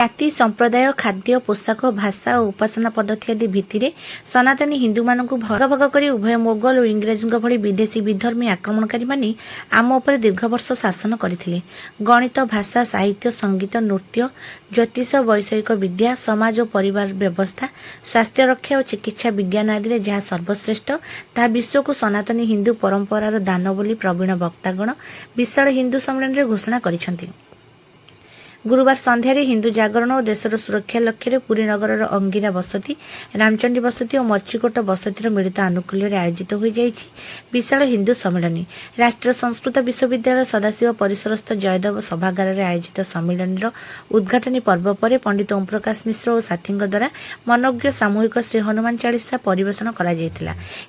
ଜାତି ସମ୍ପ୍ରଦାୟ ଖାଦ୍ୟ ପୋଷାକ ଭାଷା ଓ ଉପାସନା ପଦ୍ଧତି ଆଦି ଭିତ୍ତିରେ ସନାତନୀ ହିନ୍ଦୁମାନଙ୍କୁ ଭାଗ ଭାଗ କରି ଉଭୟ ମୋଗଲ ଓ ଇଂରେଜଙ୍କ ଭଳି ବିଦେଶୀ ବିଧର୍ମୀ ଆକ୍ରମଣକାରୀମାନେ ଆମ ଉପରେ ଦୀର୍ଘ ବର୍ଷ ଶାସନ କରିଥିଲେ। ଗଣିତ ଭାଷା ସାହିତ୍ୟ ସଙ୍ଗୀତ ନୃତ୍ୟ ଜ୍ୟୋତିଷ ବୈଷୟିକ ବିଦ୍ୟା ସମାଜ ଓ ପରିବାର ବ୍ୟବସ୍ଥା ସ୍ୱାସ୍ଥ୍ୟ ରକ୍ଷା ଓ ଚିକିତ୍ସା ବିଜ୍ଞାନ ଆଦିରେ ଯାହା ସର୍ବଶ୍ରେଷ୍ଠ ତାହା ବିଶ୍ୱକୁ ସନାତନୀ ହିନ୍ଦୁ ପରମ୍ପରାର ଦାନ ବୋଲି ପ୍ରବୀଣ ବକ୍ତାଗଣ ବିଶାଳ ହିନ୍ଦୁ ସମ୍ମିଳନୀରେ ଘୋଷଣା କରିଛନ୍ତି। गुरुवार संध्यार हिंदू जागरण और देशर सुरक्षा लक्ष्य पुरी नगर अंगिरा बसती रामचंडी बसती और मर्चिकोट बसतिर मिलित आनुकूल्य आयोजित हो विशाल हिंदू सम्मिलनी राष्ट्रीय संस्कृत विश्वविद्यालय सदाशिव परिसरस्थ जयदेव सभागार आयोजित सम्मिलनी उद्घाटनी पर्व पर पंडित ओम प्रकाश मिश्र और साथी द्वारा मनोज्ञ सामूहिक श्री हनुमान चालीसा परिवेशन कर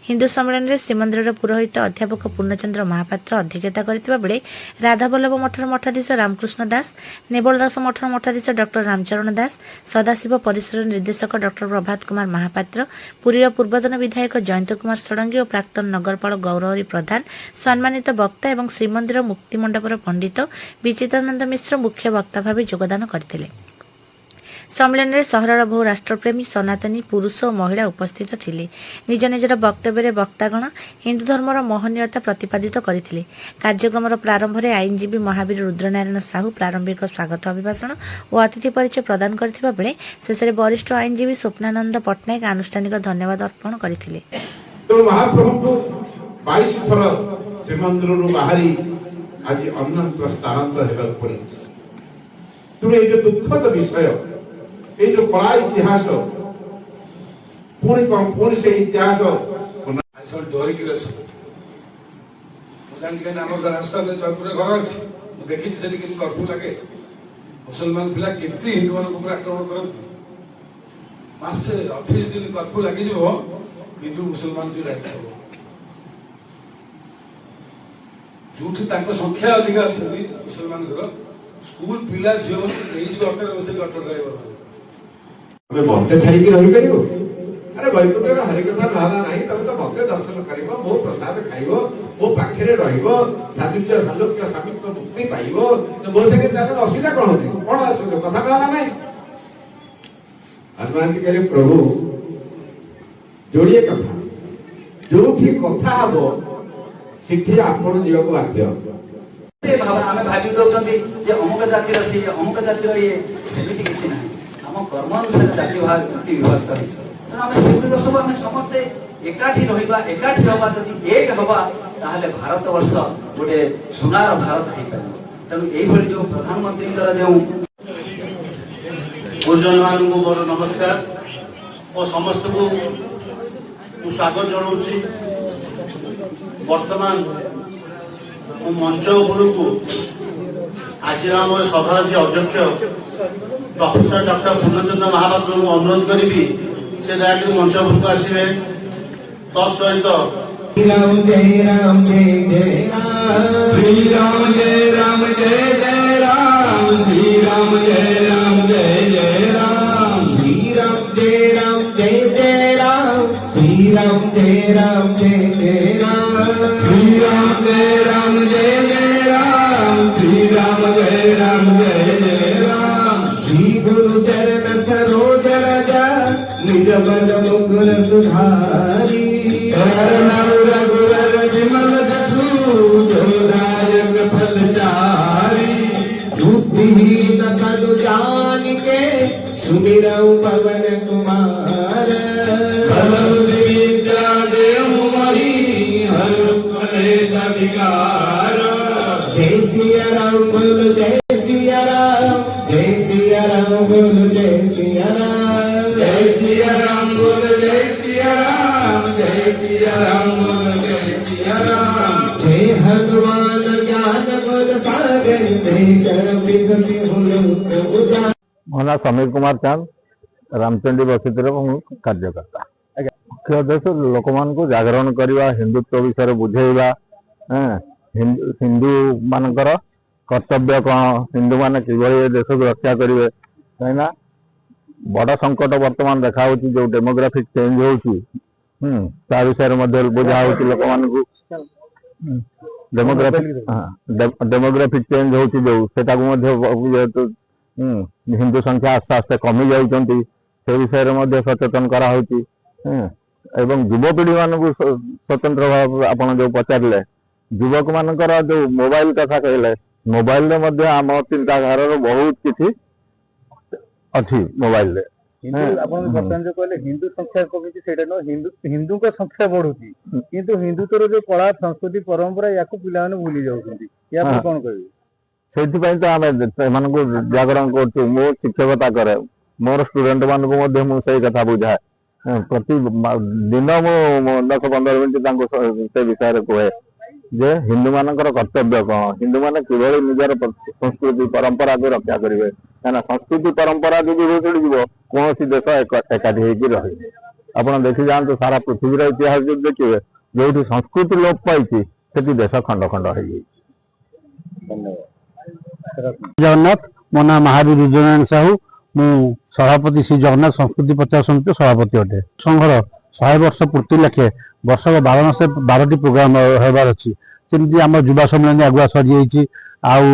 हिंदू सम्मिलनी श्रीमंदिर पुरोहित अध्यापक पूर्णचंद्र महापात्र अध्यक्षता करथिबा बेले राधावल्लभ मठर मठाधीश रामकृष्ण दास नेबल दास मठर मठाधीश डॉक्टर रामचरण दास सदाशिव परिसर निर्देशक डॉक्टर प्रभात कुमार महापात्र पुरीर पूर्वतन विधायक जयंत कुमार षडंगी और प्राक्तन नगरपाल गौरहरी प्रधान सम्मानित वक्ता एवं श्रीमंदिर मुक्तिमंडपर पंडित विचित्रानंद मिश्र मुख्य वक्ता भाव योगदान करथिले। सम्मेलन में सहरर बहु राष्ट्रप्रेमी सनातनी पुरुष और महिला उपस्थित थिले। निज निजर वक्तव्य वक्तागण हिंदू धर्मर महनीयता प्रतिपादित करथिले। कार्यक्रम प्रारंभ में आईनजीवी महावीर रुद्रनारायण साहू प्रारंभिक स्वागत अभिभाषण और अतिथि परिचय प्रदान करथिबा बेले शेष में वरिष्ठ आईनजीवी स्वप्नानंद पट्टनायक आनुष्ठानिक धन्यवाद अर्पण करथिले। तो महाप्रभु को 22 थर श्रीमंदिर बाहरी आज अन्य स्थानांतर हेबाक पड़ी। तुम ये दुखद विषय ये जो कला इतिहास पुणी से इतिहास सब डरी कि आम रास्ता में जयपुर घर अच्छी देखी से कर्फ्यू लगे मुसलमान पिला केमती हिंदू मान आक्रमण करती मासे 28 दिन कर्फ्यू लगी हिंदू मुसलमान जो रहता जो संख्या अधिक अच्छी मुसलमान स्कूल पिला झील ऑटो ड्राइवर ଆମେ ଭକ୍ତ ଛାଡ଼ିକି ରହିପାରିବ? ଆରେ ବୈକୁଣ୍ଠରେ ହରିକଥା ନହେଲା ନାହିଁ ତମେ ତ ଭକ୍ତ ଦର୍ଶନ କରିବ ମୋ ପ୍ରସାଦ ଖାଇବ ମୋ ପାଖରେ ରହିବ ସାଯୁଜ୍ୟ ସାଲୋକ୍ୟ ସ୍ୱାମିତ୍ୱ ମୁକ୍ତି ପାଇବ ମୋ ସାଙ୍ଗେ ତାର ଅସୁବିଧା କଣ ହଉଛି କଣ ଅସୁବିଧା କଥା ନହେଲା ନାହିଁ। ହनुमान जी कहले प्रभु जोड़िए कथा जोठी कथा हब सेठी आपण जीवाको बाध्य आमे भाबी दउछन्ती जे अमुक जातिर से अमुक जातिर ये सेमिति किछि नाही हम कर्म अनुसार जाति विभक्त होइछ त आमे सेमिति सब आमे समस्त एकाठी रहिबा एकाठी होबा जदि एक होबा ताहले भारत वर्ष गोटे सुनार भारत हेइ परबो। तनु एई भली जो प्रधानमंत्री द्वारा जो गुरुजन मान को मोर नमस्कार और समस्त को स्वागत जनाऊँगी। वर्तमान मंच उपरकू आज आम सभार जी अध्यक्ष प्रोफेसर डॉक्टर पूर्णचंद्र महापात्र को अनुरोध करी से दयाकोरी मंच उपरकू आसवे तत्सहित राम जय राम जय जय राम श्री राम जय राम जय जय राम श्री राम जय राम जय जय राम श्री राम जय राम जय जय राम श्री राम जय राम जय जय राम श्री राम जय राम जय जय राम श्री राम जय राम जय जय राम श्री गुरु चरण सरोज रजा निज बल मुकुर सुधारी रघुवर विमल जसु जोदायक फलचारी बुद्धिहीन तनु जानिके सुमिरौ पवन कुमार विद्या देहु मही हर क्लेश विकार। जय सिया राम बोल जय सिया राम जय सिया राम बोल जय सिया राम जय सिया राम बोल जय सिया राम जय सिया राम बोल जय सिया राम। जय हनुमान ज्ञान गुण सागर जय कर विसति हुलो। मो ना समीर कुमार चांद रामचंडी बसती कार्यकर्ता मुख्य उद्देश्य लोक मान जागरण करवा हिंदुत्व विषय बुझेवा हिंदू मानकर कर्तव्य कौन हिंदू मान कि देश को रक्षा करेंगे कहीं बड़ संकट वर्तमान देखा जो डेमोग्राफिक चेंज हो विषय बुझा लोक मान डेमोग्राफिक चेंज हो जेहेतु ହିନ୍ଦୁ ସଂଖ୍ୟା ଆସ୍ତେ ଆସ୍ତେ କମି ଯାଉଛନ୍ତି ସେ ବିଷୟରେ ମଧ୍ୟ ସଚେତନ କରାହଉଛି। ଏବଂ ଯୁବପିଢ଼ି ମାନଙ୍କୁ ସ୍ୱତନ୍ତ୍ର ଭାବେ ଆପଣ ଯୋଉ ପଚାରିଲେ ଯୁବକ ମାନଙ୍କର ଯୋଉ ମୋବାଇଲ କଥା କହିଲେ ମୋବାଇଲରେ ମଧ୍ୟ ଆମ ଚିନ୍ତାଧାରାର ବହୁତ କିଛି ଅଛି ମୋବାଇଲରେ। ଆପଣ ବର୍ତ୍ତମାନ ଯୋଉ କହିଲେ ହିନ୍ଦୁ ସଂଖ୍ୟା କମିଛି ସେଇଟା ନୁହଁ, ହିନ୍ଦୁଙ୍କ ସଂଖ୍ୟା ବଢୁଛି କିନ୍ତୁ ହିନ୍ଦୁତ୍ୱର ଯୋଉ କଳା ସଂସ୍କୃତି ପରମ୍ପରା ୟାକୁ ପିଲାମାନେ ଭୁଲି ଯାଉଛନ୍ତି, ୟା ପରେ କଣ କହିବେ? ସେଇଥିପାଇଁ ତ ଆମେ ସେମାନଙ୍କୁ ଜାଗରଣ କରୁଛୁ। ମୁଁ ଶିକ୍ଷକତା କରେ, ମୋର ଷ୍ଟୁଡେଣ୍ଟ ମାନଙ୍କୁ ମଧ୍ୟ ମୁଁ ସେଇ କଥା ବୁଝାଏ। ପ୍ରତି ଦିନ ମୁଁ 10-15 ମିନିଟ୍ ତାଙ୍କୁ ସେ ବିଷୟରେ କୁହେ ଯେ ହିନ୍ଦୁମାନଙ୍କର କର୍ତ୍ତବ୍ୟ କ'ଣ, ହିନ୍ଦୁମାନେ କିଭଳି ନିଜର ସଂସ୍କୃତି ପରମ୍ପରାକୁ ରକ୍ଷା କରିବେ। କାହିଁକିନା ସଂସ୍କୃତି ପରମ୍ପରା ଯଦି ଭୁଷୁଡ଼ିଯିବ କୌଣସି ଦେଶ ଏକାଠି ହେଇକି ରହିବେ। ଆପଣ ଦେଖି ଯାଆନ୍ତୁ ସାରା ପୃଥିବୀର ଇତିହାସ ଯଦି ଦେଖିବେ ଯୋଉଠି ସଂସ୍କୃତି ଲୋପ ପାଇଛି ସେଠି ଦେଶ ଖଣ୍ଡ ଖଣ୍ଡ ହେଇଯାଇଛି। ଜଗନ୍ନାଥ, ମୋ ନାଁ ମହାବୀର ବିଜୟନାରାୟଣ ସାହୁ, ମୁଁ ସଭାପତି ଶ୍ରୀ ଜଗନ୍ନାଥ ସଂସ୍କୃତି ପ୍ରଚାର ସମିତିର ସଭାପତି ଅଟେ। ସଂଘର 100 ବର୍ଷ ପୂର୍ତ୍ତି ଲେଖେ ବର୍ଷକ 12 ମାସେ 12ଟି ପ୍ରୋଗ୍ରାମ ହେବାର ଅଛି। ଯେମିତି ଆମ ଯୁବା ସମ୍ମିଳନୀ ଆଗୁଆ ସରିଯାଇଛି, ଆଉ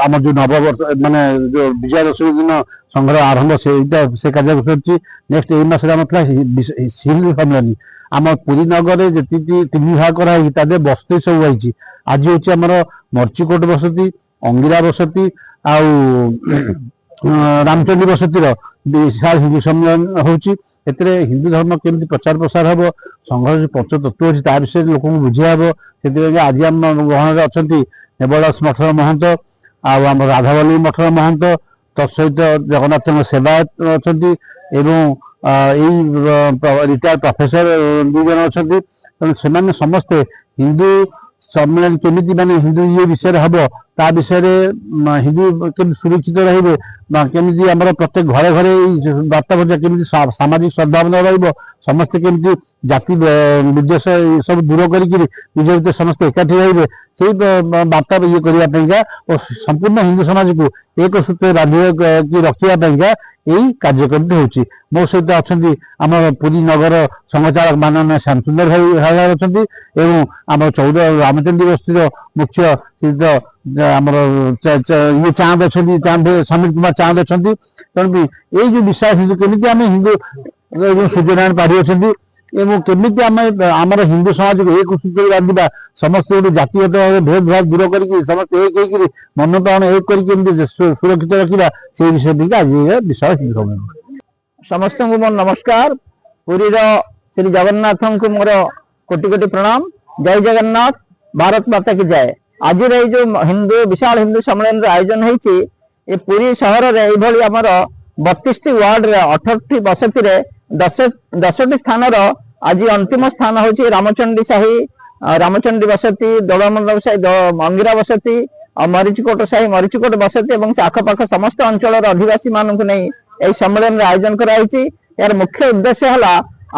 ଆମର ଯୋଉ ନବବର୍ଷ ମାନେ ଯୋଉ ବିଜୟା ଦଶମୀ ଦିନ ସଂଘର ଆରମ୍ଭ ସେଇଟା ସେ କାର୍ଯ୍ୟ ସରିଛି। ନେକ୍ସଟ ଏଇ ମାସରେ ଆମର ଥିଲା ହିନ୍ଦୁ ସମ୍ମିଳନୀ। ଆମ ପୁରୀ ନଗରରେ ଯେତିକି 3 ଭାଗ କରାହେଇଛି ତା ଦେହରେ ବସ୍ତି ସବୁ ରହିଛି। ଆଜି ହଉଛି ଆମର ମର୍ଚିକୋଟ ବସତି, ଅଙ୍ଗିରା ବସତି ଆଉ ରାମଚଣ୍ଡୀ ବସତିର ବିଶାଳ ହିନ୍ଦୁ ସମ୍ମିଳନୀ ହଉଛି। ଏଥିରେ ହିନ୍ଦୁ ଧର୍ମ କେମିତି ପ୍ରଚାର ପ୍ରସାର ହବ, ସଂଘର ଯୋଉ ପଞ୍ଚତତ୍ତ୍ୱ ଅଛି ତା ବିଷୟରେ ଲୋକଙ୍କୁ ବୁଝିଆ ହବ। ସେଥିପାଇଁ ଆଜି ଆମ ଗହଣରେ ଅଛନ୍ତି ନେବଦାସ ମଠର ମହନ୍ତ, ଆଉ ଆମର ରାଧାବଲ୍ଲୀ ମଠର ମହନ୍ତ, ତତ୍ସହିତ ଜଗନ୍ନାଥଙ୍କ ସେବାୟତ ଅଛନ୍ତି ଏବଂ ଏଇ ରିଟାୟାର୍ଡ ପ୍ରଫେସର 2 ଜଣ ଅଛନ୍ତି। ତେଣୁ ସେମାନେ ସମସ୍ତେ ହିନ୍ଦୁ ସମ୍ମିଳନୀ କେମିତି ମାନେ ହିନ୍ଦୁ ଇଏ ବିଷୟରେ ହବ ତା ବିଷୟରେ ହିନ୍ଦୁ କେମିତି ସୁରକ୍ଷିତ ରହିବେ ବା କେମିତି ଆମର ପ୍ରତ୍ୟେକ ଘରେ ଘରେ ଏଇ ବାର୍ତ୍ତା ପ୍ରଚାର କେମିତି ସାମାଜିକ ସଦ୍ଭାବନା ରହିବ, ସମସ୍ତେ କେମିତି ଜାତି ବିଦ୍ୱେଷ ସବୁ ଦୂର କରିକିରି ନିଜ ଭିତରେ ସମସ୍ତେ ଏକାଠି ରହିବେ ସେଇ ବାର୍ତ୍ତା ଇଏ କରିବା ପାଇଁକା ଓ ସମ୍ପୂର୍ଣ୍ଣ ହିନ୍ଦୁ ସମାଜକୁ ଏକ ସୂତ୍ରରେ ବାନ୍ଧିକି ରଖିବା ପାଇଁକା ଏଇ କାର୍ଯ୍ୟକ୍ରମଟି ହେଉଛି। ମୋ ସହିତ ଅଛନ୍ତି ଆମର ପୁରୀ ନଗର ସଂଘଚାଳକ ମାନନୀୟ ଶ୍ୟାମସୁନ୍ଦର ଭାଇ ଅଛନ୍ତି ଏବଂ ଆମର 14 ରାମଚଣ୍ଡୀ ବସ୍ତିର ମୁଖ୍ୟ ଶ୍ରୀଯୁକ୍ତ ଆମର ଇଏ ଚାନ୍ଦ ଅଛନ୍ତି, ସମୀର କୁମାର ଚାନ୍ଦ ଅଛନ୍ତି। ତେଣୁ ଏଇ ଯୋଉ ବିଷୟ କେମିତି ଆମେ ହିନ୍ଦୁ ଏବଂ ସୂର୍ଯ୍ୟନାରାୟଣ ପାଢୀ ଅଛନ୍ତି ଏବଂ କେମିତି ଆମେ ଆମର ହିନ୍ଦୁ ସମାଜକୁ ଏକ ସୂତ୍ରରେ ବାନ୍ଧିବା, ସମସ୍ତେ ଗୋଟେ ଜାତିଗତ ଭାବେ ଭେଦଭାବ ଦୂର କରିକି ସମସ୍ତେ ଏକ ହେଇକିରି ମନୋପ୍ରାଣ ଏକ କରିକି କେମିତି ସୁରକ୍ଷିତ ରଖିବା ସେଇ ବିଷୟ ଟିକେ ଆଜି ବିଷୟ ହିନ୍ଦୁ ସମ୍ମିଳନୀ। ସମସ୍ତଙ୍କୁ ମୋର ନମସ୍କାର। ପୁରୀର ଶ୍ରୀ ଜଗନ୍ନାଥଙ୍କୁ ମୋର କୋଟି କୋଟି ପ୍ରଣାମ। ଜୟ ଜଗନ୍ନାଥ, ଭାରତ ମାତା କି ଜୟ। ଆଜିର ଏଇ ଯୋଉ ବିଶାଳ ହିନ୍ଦୁ ସମ୍ମିଳନୀର ଆୟୋଜନ ହେଇଛି ଏ ପୁରୀ ସହରରେ ଏଇଭଳି ଆମର 32ଟି ୱାର୍ଡରେ 18ଟି ବସତିରେ 10ଟି ସ୍ଥାନର ଆଜି ଅନ୍ତିମ ସ୍ଥାନ ହଉଛି ରାମଚଣ୍ଡୀ ସାହି, ରାମଚଣ୍ଡୀ ବସତି, ଦୋଳମଣ୍ଡପ ସାହି, ଅଙ୍ଗିରା ବସତି ଆଉ ମରିଚିକୋଟ ସାହି, ମରିଚିକୋଟ ବସତି ଏବଂ ସେ ଆଖପାଖ ସମସ୍ତ ଅଞ୍ଚଳର ଅଧିବାସୀ ମାନଙ୍କୁ ନେଇ এই ସମ୍ମିଳନୀର ଆୟୋଜନ କରାଯାଇଛି। ଏହାର ମୁଖ୍ୟ ଉଦ୍ଦେଶ୍ୟ ହେଲା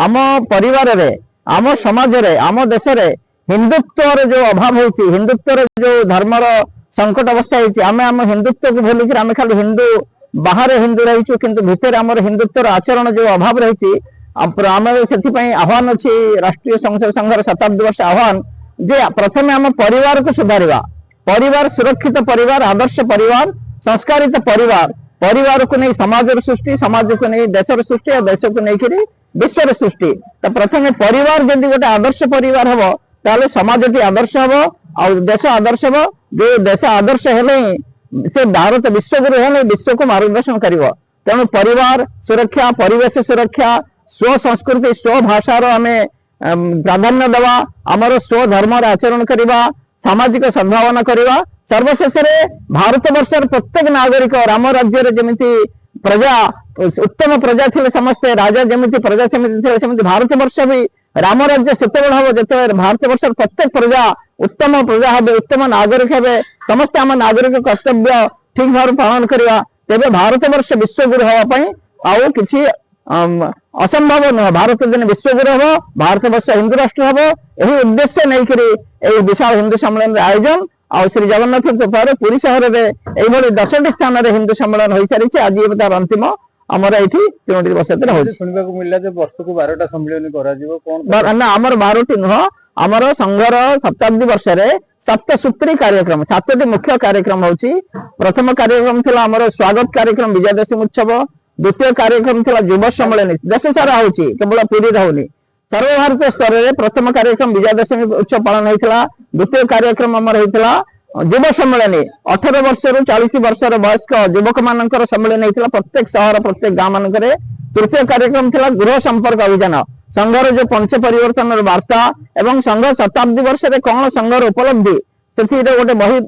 ଆମ ପରିବାରରେ, ଆମ ସମାଜରେ, ଆମ ଦେଶରେ ହିନ୍ଦୁତ୍ୱର ଯୋଉ ଅଭାବ ହେଉଛି, ହିନ୍ଦୁତ୍ୱର ଯୋଉ ଧର୍ମର ସଙ୍କଟ ଅବସ୍ଥା ହେଇଛି, ଆମେ ଆମ ହିନ୍ଦୁତ୍ୱକୁ ଭୁଲିକି ଆମେ ଖାଲି ହିନ୍ଦୁ ବାହାରେ ହିନ୍ଦୁ ରହିଛୁ କିନ୍ତୁ ଭିତରେ ଆମର ହିନ୍ଦୁତ୍ୱର ଆଚରଣ ଯୋଉ ଅଭାବ ରହିଛି ଆମେ ସେଥିପାଇଁ ଆହ୍ୱାନ ଅଛି ରାଷ୍ଟ୍ରୀୟ ସଂଘର 7 ବର୍ଷ ଆହ୍ୱାନ ଯେ ପ୍ରଥମେ ଆମ ପରିବାରକୁ ସୁଧାରିବା, ପରିବାର ସୁରକ୍ଷିତ ପରିବାର, ଆଦର୍ଶ ପରିବାର, ସଂସ୍କାରିତ ପରିବାର, ପରିବାରକୁ ନେଇ ସମାଜର ସୃଷ୍ଟି, ସମାଜକୁ ନେଇ ଦେଶର ସୃଷ୍ଟି ଆଉ ଦେଶକୁ ନେଇକିରି ବିଶ୍ୱର ସୃଷ୍ଟି। ତ ପ୍ରଥମେ ପରିବାର ଯଦି ଗୋଟେ ଆଦର୍ଶ ପରିବାର ହବ ତାହେଲେ ସମାଜଟି ଆଦର୍ଶ ହବ ଆଉ ଦେଶ ଆଦର୍ଶ ହବ। ଯୋଉ ଦେଶ ଆଦର୍ଶ ହେଲେ ସେ ଭାରତ ବିଶ୍ୱଗୁରୁ ହେଲେ ବିଶ୍ୱକୁ ମାର୍ଗଦର୍ଶନ କରିବ। ତେଣୁ ପରିବାର ସୁରକ୍ଷା, ପରିବେଶ ସୁରକ୍ଷା, ସ୍ୱ ସଂସ୍କୃତି ସ୍ୱ ଭାଷାର ଆମେ ପ୍ରାଧାନ୍ୟ ଦେବା, ଆମର ସ୍ୱ ଧର୍ମର ଆଚରଣ କରିବା, ସାମାଜିକ ସଦ୍ଭାବନା କରିବା। ସର୍ବଶେଷରେ ଭାରତ ବର୍ଷର ପ୍ରତ୍ୟେକ ନାଗରିକ ରାମ ରାଜ୍ୟରେ ଯେମିତି ପ୍ରଜା ଉତ୍ତମ ପ୍ରଜା ଥିଲେ, ସମସ୍ତେ ରାଜା ଯେମିତି ପ୍ରଜା ସେମିତି ଥିଲେ, ସେମିତି ଭାରତ ବର୍ଷ ବି ରାମ ରାଜ୍ୟ ସେତେବେଳେ ହବ ଯେତେବେଳେ ଭାରତ ବର୍ଷର ପ୍ରତ୍ୟେକ ପ୍ରଜା ଉତ୍ତମ ପ୍ରଜା ହେବେ, ଉତ୍ତମ ନାଗରିକ ହେବେ। ସମସ୍ତେ ଆମ ନାଗରିକ କର୍ତ୍ତବ୍ୟ ଠିକ ଭାବରେ ପାଳନ କରିବା, ତେବେ ଭାରତ ବର୍ଷ ବିଶ୍ୱଗୁରୁ ହେବା ପାଇଁ ଆଉ କିଛି ଅସମ୍ଭବ ନୁହଁ। ଭାରତ ଦିନ ବିଶ୍ୱଗୁରୁ ହବ, ଭାରତ ବର୍ଷ ହିନ୍ଦୁ ରାଷ୍ଟ୍ର ହବ। ଏହି ଉଦ୍ଦେଶ୍ୟ ନେଇକରି ଏହି ବିଶାଳ ହିନ୍ଦୁ ସମ୍ମିଳନୀର ଆୟୋଜନ ଆଉ ଶ୍ରୀ ଜଗନ୍ନାଥଙ୍କ ପରେ ପୁରୀ ସହରରେ ଏଇଭଳି 10ଟି ସ୍ଥାନରେ ହିନ୍ଦୁ ସମ୍ମିଳନ ହୋଇସାରିଛି। ଆଜି ତାର ଅନ୍ତିମ ଆମର ଏଇଠି 3ଟି ବସତିରେ ହଉଛି। ଶୁଣିବାକୁ ମିଳିଲା ଯେ ବର୍ଷକୁ 12ଟା ସମ୍ମିଳନୀ କରାଯିବ, କଣ ନା ଆମର 12ଟି ନୁହଁ, ଆମର ସଂଘର 7 ବର୍ଷରେ सप्तसूत्री कार्यक्रम 7टी मुख्य कार्यक्रम होची। प्रथम कार्यक्रम थिला हमर स्वागत कार्यक्रम विजयादशमी उत्सव, द्वितीय कार्यक्रम थिला युव सम्मेलन देश सारा होची, केवल पुरी रहउनी सर्वभारतीय स्तर में प्रथम कार्यक्रम विजयादशमी उत्सव पालन होता। द्वितीय कार्यक्रम आमर होता युव सम्मेलन 18 वर्ष रु 40 वर्ष वयस्क युवक मान सम्मेलन होता प्रत्येक सहर प्रत्येक गाँव मान। तृतीय कार्यक्रम थिला गृह संपर्क अभियान, संघर जो पंच परिवर्तन वार्ता एवं संघ शताब्दी वर्ष में कौन संघर उपलब्धि से गोटे बही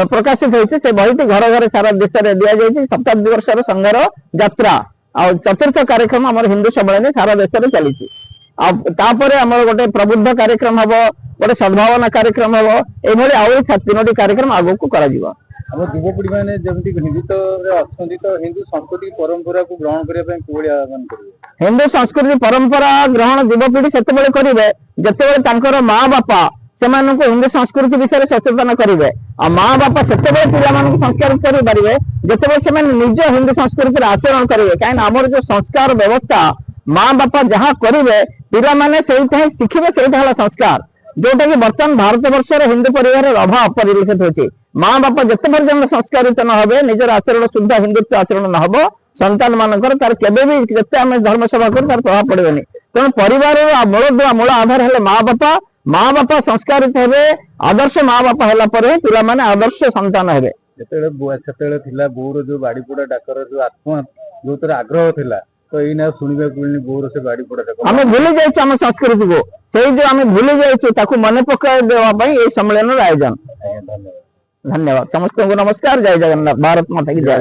प्रकाशित होती से बहीटी घर घर सारा देश में दि जाए शताब्दी वर्ष संघर यात्रा। आ चतुर्थ कार्यक्रम आम हिंदू सम्मेलन सारा देश में चली। आमर गोटे प्रबुद्ध कार्यक्रम हम, गोटे सद्भावना कार्यक्रम हम, ये आउ 3टी कार्यक्रम आगे को करा जीवा। ଆମ ଯୁବପିଢି ମାନେ ଯେମିତି ହିନ୍ଦୁତ୍ୱରେ ଅଛନ୍ତି ତ ହିନ୍ଦୁ ସଂସ୍କୃତି ପରମ୍ପରାକୁ ଗ୍ରହଣ କରିବା ପାଇଁ କିଭଳି ଆହ୍ୱାନ କରିବେ? हिंदू संस्कृति परंपरा ग्रहण युवपीढ़ी सेतेबेले करिवे जेतेबेले तांकर माँ बापा सेमानंकु हिंदू संस्कृति विषय सचेतन करिवे। आ माँ बापा सेतेबेले पिलामानंकु संस्कार करि परिवे जेतेबेले सेमान निज हिंदू संस्कृति आचरण करिवे। काहे हमर जो संस्कार व्यवस्था माँ बापा जहाँ करिवे पिला माने सेही शिखिबे, सेही हला संस्कार जोटा कि बर्तमान भारत वर्ष हिंदू परिवार अभाव परिलक्षित होची। माँ बापा जिते पर्यटन संस्कारित न हे निजर आचरण शुद्ध हिंदुत्व आचरण न हम संतान मानकर तार केबे भी जिते आम धर्म सभा कर तार प्रभाव पड़ेनि। तेणु परिवार मूल आधार है माँ बापा। माँ बापा संस्कारित हेबे, आदर्श माँ बापा है पिला माने आदर्श संतान हेबे। ସେତେବେଳେ ଥିଲା ବୋଉର ଯୋଉ ବାଡି ପୋଡା ଡାକର ଯୋଉ ଆତ୍ମା ଯୋଉଥିରେ ଆଗ୍ରହ ଥିଲା ତ ଏଇ ନା ଶୁଣିବାକୁ ମିଳିନି ବୋଉର ସେ ବାଡି ପୋଡା ଡାକ। ଆମେ ଭୁଲି ଯାଇଛୁ ଆମ ସଂସ୍କୃତି को, ସେଇ जो ଆମେ ଭୁଲି ଯାଇଛୁ ତାକୁ ମନେ ପକାଇ ଦେବା ପାଇଁ এই ସମ୍मेଳନର ଆୟୋଜନ। ଧନ୍ୟବାଦ। समस्त को नमस्कार। जय जगन्नाथ। भारत माता की जय।